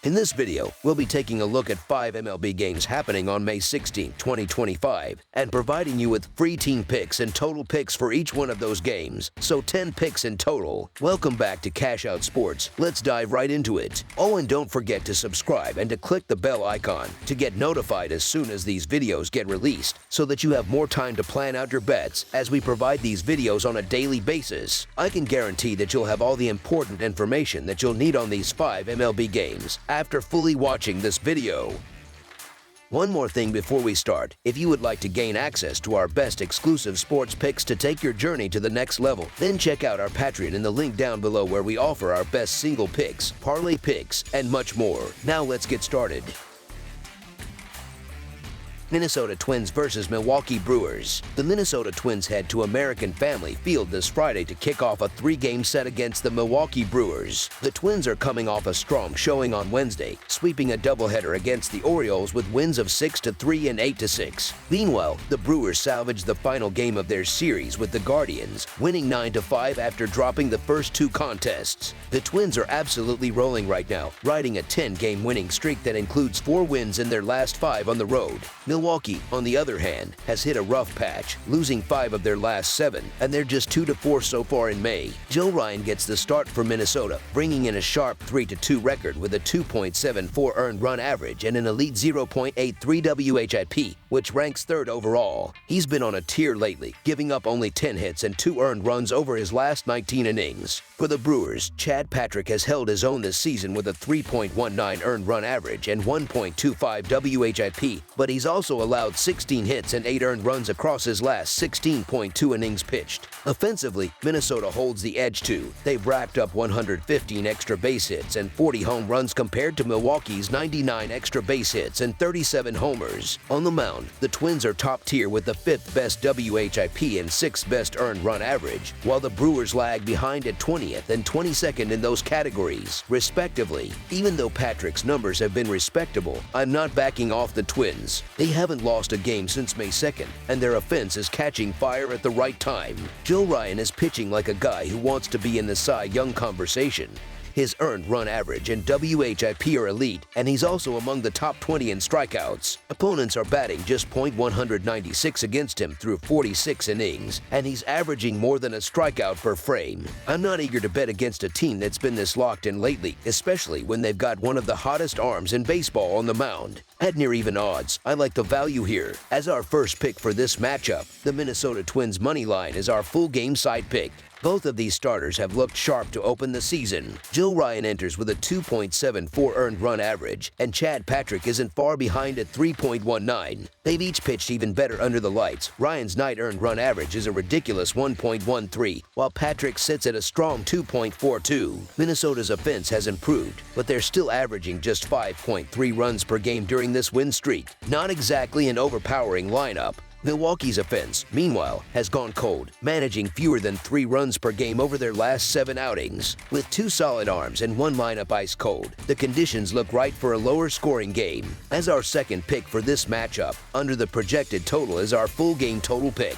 In this video, we'll be taking a look at 5 MLB games happening on May 16, 2025, and providing you with free team picks and total picks for each one of those games, so 10 picks in total. Welcome back to Cash Out Sports. Let's dive right into it. Oh, and don't forget to subscribe and to click the bell icon to get notified as soon as these videos get released, so that you have more time to plan out your bets as we provide these videos on a daily basis. I can guarantee that you'll have all the important information that you'll need on these 5 MLB games after fully watching this video. One more thing before we start. If you would like to gain access to our best exclusive sports picks to take your journey to the next level, then check out our Patreon in the link down below, where we offer our best single picks, parlay picks, and much more. Now let's get started. Minnesota Twins versus Milwaukee Brewers. The Minnesota Twins head to American Family Field this Friday to kick off a 3-game set against the Milwaukee Brewers. The Twins are coming off a strong showing on Wednesday, sweeping a doubleheader against the Orioles with wins of 6-3 and 8-6. Meanwhile, the Brewers salvaged the final game of their series with the Guardians, winning 9-5 after dropping the first 2 contests. The Twins are absolutely rolling right now, riding a 10-game winning streak that includes 4 wins in their last 5 on the road. Milwaukee, on the other hand, has hit a rough patch, losing 5 of their last 7, and they're just 2-4 so far in May. Joe Ryan gets the start for Minnesota, bringing in a sharp 3-2 record with a 2.74 earned run average and an elite 0.83 WHIP, which ranks 3rd overall. He's been on a tear lately, giving up only 10 hits and 2 earned runs over his last 19 innings. For the Brewers, Chad Patrick has held his own this season with a 3.19 earned run average and 1.25 WHIP, but he's also allowed 16 hits and 8 earned runs across his last 16.2 innings pitched. Offensively, Minnesota holds the edge too. They've racked up 115 extra base hits and 40 home runs compared to Milwaukee's 99 extra base hits and 37 homers. On the mound, the Twins are top tier with the 5th best WHIP and 6th best earned run average, while the Brewers lag behind at 20th and 22nd in those categories, respectively. Even though Patrick's numbers have been respectable, I'm not backing off the Twins. They haven't lost a game since May 2nd, and their offense is catching fire at the right time. Joe Ryan is pitching like a guy who wants to be in the Cy Young conversation. His earned run average and WHIP are elite, and he's also among the top 20 in strikeouts. Opponents are batting just .196 against him through 46 innings, and he's averaging more than a strikeout per frame. I'm not eager to bet against a team that's been this locked in lately, especially when they've got one of the hottest arms in baseball on the mound. At near even odds, I like the value here. As our first pick for this matchup, the Minnesota Twins money line is our full game side pick. Both of these starters have looked sharp to open the season. Joe Ryan enters with a 2.74 earned run average, and Chad Patrick isn't far behind at 3.19. They've each pitched even better under the lights. Ryan's night earned run average is a ridiculous 1.13, while Patrick sits at a strong 2.42. Minnesota's offense has improved, but they're still averaging just 5.3 runs per game during this win streak. Not exactly an overpowering lineup. Milwaukee's offense, meanwhile, has gone cold, managing fewer than 3 runs per game over their last 7 outings. With 2 solid arms and 1 lineup ice cold, the conditions look right for a lower scoring game. As our second pick for this matchup, under the projected total is our full game total pick.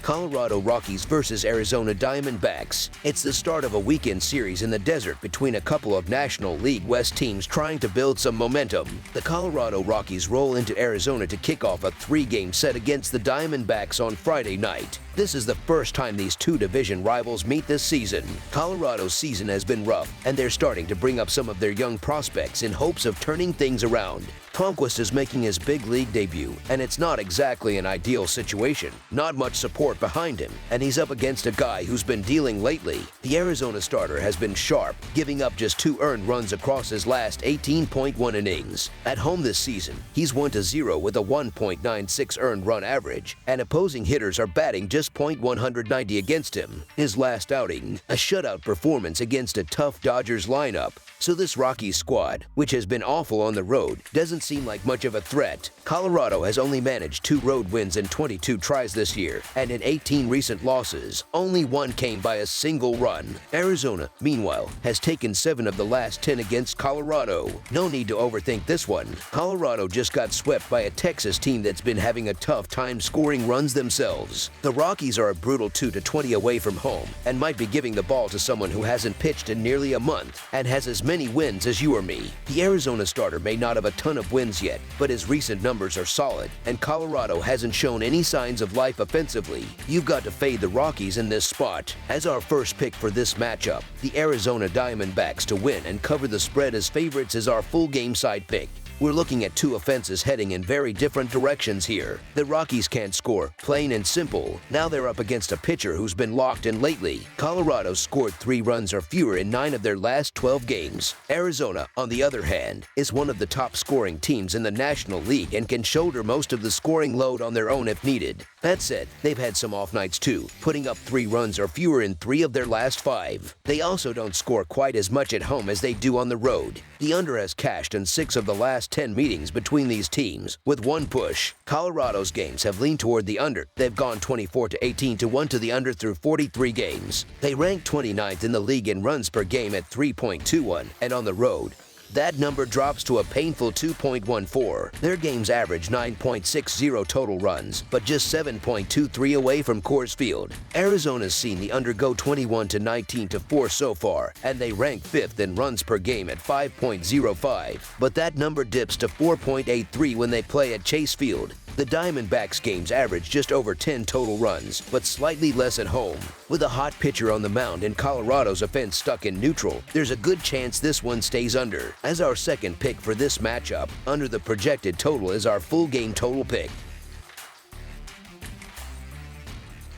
Colorado Rockies versus Arizona Diamondbacks. It's the start of a weekend series in the desert between a couple of National League West teams trying to build some momentum. The Colorado Rockies roll into Arizona to kick off a 3-game set against the Diamondbacks on Friday night. This is the first time these 2 division rivals meet this season. Colorado's season has been rough, and they're starting to bring up some of their young prospects in hopes of turning things around. Palmquist is making his big league debut, and it's not exactly an ideal situation. Not much support behind him, and he's up against a guy who's been dealing lately. The Arizona starter has been sharp, giving up just 2 earned runs across his last 18.1 innings. At home this season, he's 1-0 with a 1.96 earned run average, and opposing hitters are batting just .190 against him. His last outing, a shutout performance against a tough Dodgers lineup. So this Rockies squad, which has been awful on the road, doesn't seem like much of a threat. Colorado has only managed 2 road wins in 22 tries this year, and in 18 recent losses, only 1 came by a single run. Arizona, meanwhile, has taken 7 of the last 10 against Colorado. No need to overthink this one. Colorado just got swept by a Texas team that's been having a tough time scoring runs themselves. The Rockies are a brutal 2-20 away from home and might be giving the ball to someone who hasn't pitched in nearly a month and has as many wins as you or me. The Arizona starter may not have a ton of wins yet, but his recent numbers are solid, and Colorado hasn't shown any signs of life offensively. You've got to fade the Rockies in this spot. As our first pick for this matchup, the Arizona Diamondbacks to win and cover the spread as favorites is our full game side pick. We're looking at 2 offenses heading in very different directions here. The Rockies can't score, plain and simple. Now they're up against a pitcher who's been locked in lately. Colorado scored 3 runs or fewer in 9 of their last 12 games. Arizona, on the other hand, is one of the top scoring teams in the National League and can shoulder most of the scoring load on their own if needed. That said, they've had some off nights too, putting up 3 runs or fewer in 3 of their last 5. They also don't score quite as much at home as they do on the road. The under has cashed in 6 of the last 10 meetings between these teams, with 1 push. Colorado's games have leaned toward the under. They've gone 24-18 to 1 to the under through 43 games. They rank 29th in the league in runs per game at 3.21, and on the road, that number drops to a painful 2.14. Their games average 9.60 total runs, but just 7.23 away from Coors Field. Arizona's seen the under go 21-19-4 so far, and they rank 5th in runs per game at 5.05. But that number dips to 4.83 when they play at Chase Field. The Diamondbacks games average just over 10 total runs, but slightly less at home. With a hot pitcher on the mound and Colorado's offense stuck in neutral, there's a good chance this one stays under. As our second pick for this matchup, under the projected total is our full game total pick.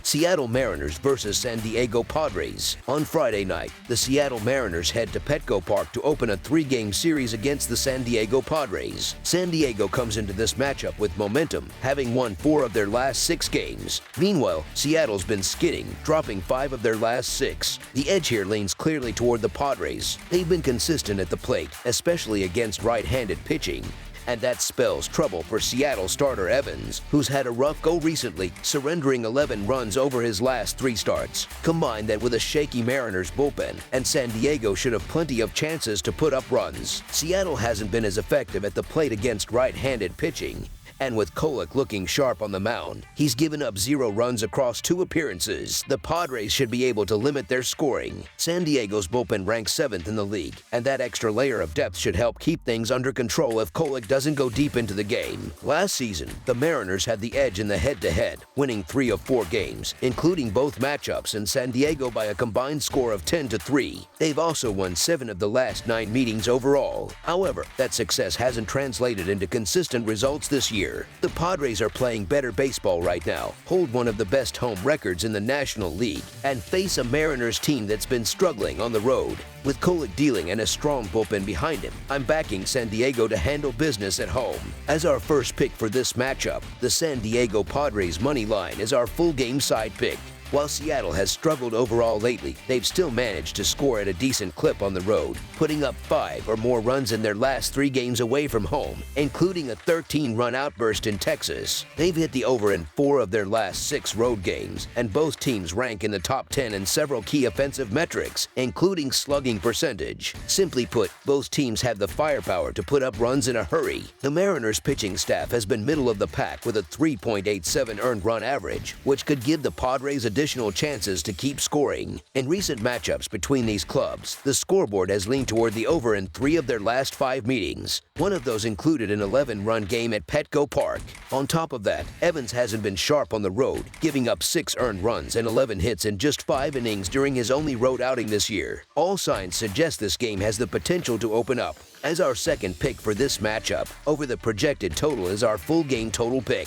Seattle Mariners versus San Diego Padres. On Friday night, the Seattle Mariners head to Petco Park to open a 3-game series against the San Diego Padres. San Diego comes into this matchup with momentum, having won 4 of their last 6 games. Meanwhile, Seattle's been skidding, dropping 5 of their last 6. The edge here leans clearly toward the Padres. They've been consistent at the plate, especially against right-handed pitching. And that spells trouble for Seattle starter Evans, who's had a rough go recently, surrendering 11 runs over his last 3 starts. Combine that with a shaky Mariners bullpen, and San Diego should have plenty of chances to put up runs. Seattle hasn't been as effective at the plate against right-handed pitching. And with Kolek looking sharp on the mound, he's given up 0 runs across 2 appearances. The Padres should be able to limit their scoring. San Diego's bullpen ranks 7th in the league, and that extra layer of depth should help keep things under control if Kolek doesn't go deep into the game. Last season, the Mariners had the edge in the head-to-head, winning 3 of 4 games, including both matchups in San Diego by a combined score of 10-3. They've also won 7 of the last 9 meetings overall. However, that success hasn't translated into consistent results this year. The Padres are playing better baseball right now, hold one of the best home records in the National League, and face a Mariners team that's been struggling on the road. With Kolek dealing and a strong bullpen behind him, I'm backing San Diego to handle business at home. As our first pick for this matchup, the San Diego Padres money line is our full game side pick. While Seattle has struggled overall lately, they've still managed to score at a decent clip on the road, putting up 5 or more runs in their last 3 games away from home, including a 13-run outburst in Texas. They've hit the over in 4 of their last 6 road games, and both teams rank in the top 10 in several key offensive metrics, including slugging percentage. Simply put, both teams have the firepower to put up runs in a hurry. The Mariners' pitching staff has been middle of the pack with a 3.87 earned run average, which could give the Padres additional chances to keep scoring. In recent matchups between these clubs, the scoreboard has leaned toward the over in 3 of their last 5 meetings. One of those included an 11-run game at Petco Park. On top of that, Evans hasn't been sharp on the road, giving up 6 earned runs and 11 hits in just 5 innings during his only road outing this year. All signs suggest this game has the potential to open up. As our second pick for this matchup, over the projected total is our full game total pick.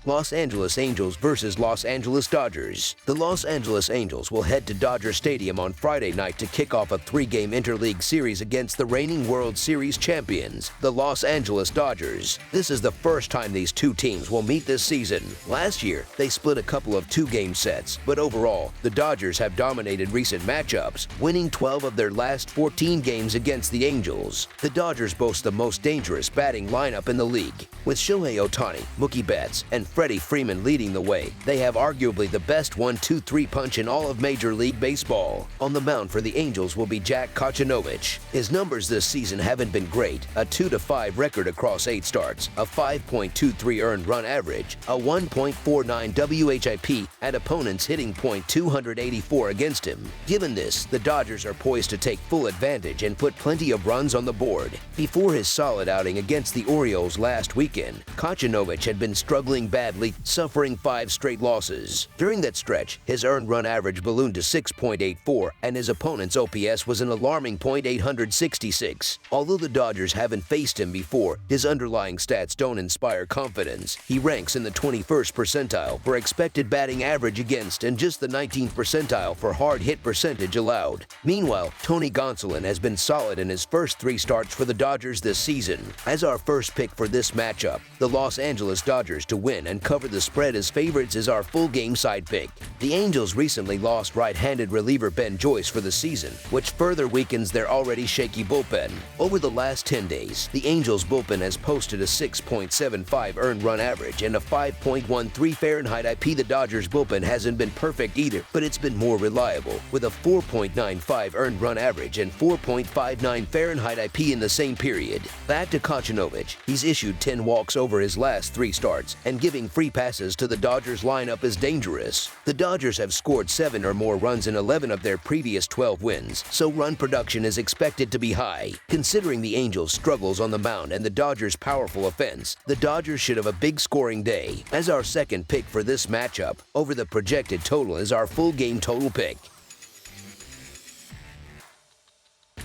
Los Angeles Angels versus Los Angeles Dodgers. The Los Angeles Angels will head to Dodger Stadium on Friday night to kick off a three-game interleague series against the reigning World Series champions, the Los Angeles Dodgers. This is the first time these two teams will meet this season. Last year, they split a couple of two-game sets, but overall, the Dodgers have dominated recent matchups, winning 12 of their last 14 games against the Angels. The Dodgers boast the most dangerous batting lineup in the league. With Shohei Ohtani, Mookie Betts, and Freddie Freeman leading the way, they have arguably the best 1-2-3 punch in all of Major League Baseball. On the mound for the Angels will be Jack Kochanowicz. His numbers this season haven't been great, a 2-5 record across 8 starts, a 5.23 earned run average, a 1.49 WHIP, and opponents hitting .284 against him. Given this, the Dodgers are poised to take full advantage and put plenty of runs on the board. Before his solid outing against the Orioles last weekend, Kochanowicz had been struggling badly, suffering 5 straight losses. During that stretch, his earned run average ballooned to 6.84, and his opponent's OPS was an alarming .866. Although the Dodgers haven't faced him before, his underlying stats don't inspire confidence. He ranks in the 21st percentile for expected batting average against and just the 19th percentile for hard hit percentage allowed. Meanwhile, Tony Gonsolin has been solid in his first 3 starts for the Dodgers this season. As our first pick for this matchup, the Los Angeles Dodgers to win and cover the spread as favorites is our full game side pick. The Angels recently lost right-handed reliever Ben Joyce for the season, which further weakens their already shaky bullpen. Over the last 10 days, the Angels bullpen has posted a 6.75 earned run average and a 5.13 Fahrenheit IP. The Dodgers bullpen hasn't been perfect either, but it's been more reliable, with a 4.95 earned run average and 4.59 Fahrenheit IP in the same period. Back to Kochanowicz, he's issued 10 walks over his last 3 starts, and giving free passes to the Dodgers lineup is dangerous. The Dodgers have scored 7 or more runs in 11 of their previous 12 wins, so run production is expected to be high. Considering the Angels' struggles on the mound and the Dodgers' powerful offense, the Dodgers should have a big scoring day. As our second pick for this matchup, over the projected total is our full game total pick.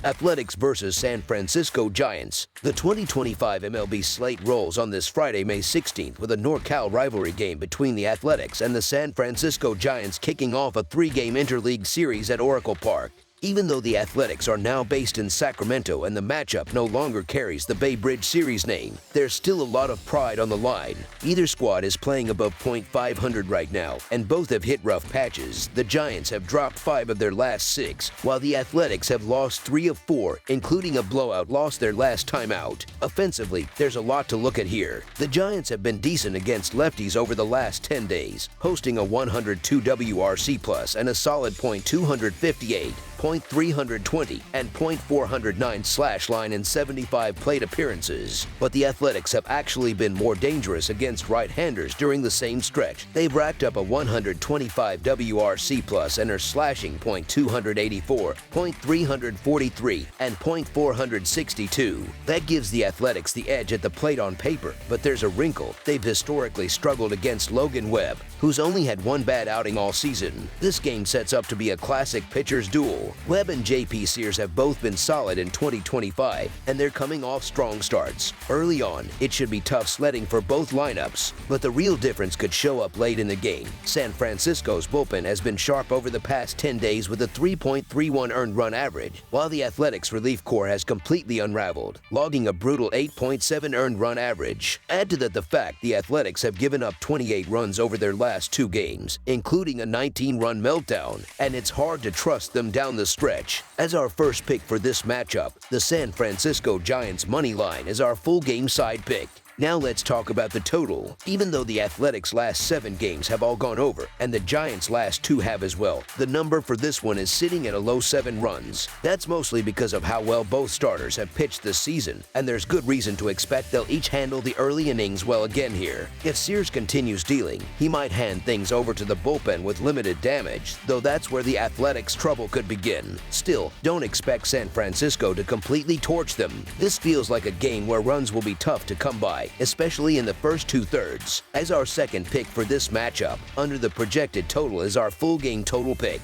Athletics versus San Francisco Giants. The 2025 MLB slate rolls on this Friday, May 16th, with a NorCal rivalry game between the Athletics and the San Francisco Giants kicking off a 3-game interleague series at Oracle Park. Even though the Athletics are now based in Sacramento and the matchup no longer carries the Bay Bridge Series name, there's still a lot of pride on the line. Either squad is playing above .500 right now, and both have hit rough patches. The Giants have dropped 5 of their last 6, while the Athletics have lost 3 of 4, including a blowout loss their last time out. Offensively, there's a lot to look at here. The Giants have been decent against lefties over the last 10 days, posting a 102 WRC+ and a solid .258. .320 and .409 slash line in 75 plate appearances. But the Athletics have actually been more dangerous against right-handers during the same stretch. They've racked up a 125 WRC+ and are slashing .284, .343, and .462. That gives the Athletics the edge at the plate on paper, but there's a wrinkle. They've historically struggled against Logan Webb, who's only had 1 bad outing all season. This game sets up to be a classic pitcher's duel. Webb and J.P. Sears have both been solid in 2025, and they're coming off strong starts. Early on, it should be tough sledding for both lineups, but the real difference could show up late in the game. San Francisco's bullpen has been sharp over the past 10 days with a 3.31 earned run average, while the Athletics' relief corps has completely unraveled, logging a brutal 8.7 earned run average. Add to that the fact the Athletics have given up 28 runs over their last 2 games, including a 19-run meltdown, and it's hard to trust them down the stretch. As our first pick for this matchup, the San Francisco Giants money line is our full game side pick. Now let's talk about the total. Even though the Athletics' last 7 games have all gone over, and the Giants' last 2 have as well, the number for this one is sitting at a low 7 runs. That's mostly because of how well both starters have pitched this season, and there's good reason to expect they'll each handle the early innings well again here. If Sears continues dealing, he might hand things over to the bullpen with limited damage, though that's where the Athletics' trouble could begin. Still, don't expect San Francisco to completely torch them. This feels like a game where runs will be tough to come by, especially in the first 2/3. As our second pick for this matchup, under the projected total is our full game total pick.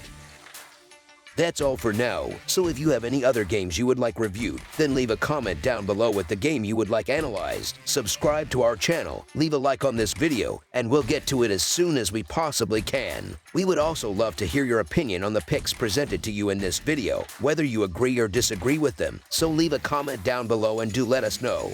That's all for now, so if you have any other games you would like reviewed, then leave a comment down below with the game you would like analyzed. Subscribe to our channel, leave a like on this video, and we'll get to it as soon as we possibly can. We would also love to hear your opinion on the picks presented to you in this video, whether you agree or disagree with them, so leave a comment down below and do let us know.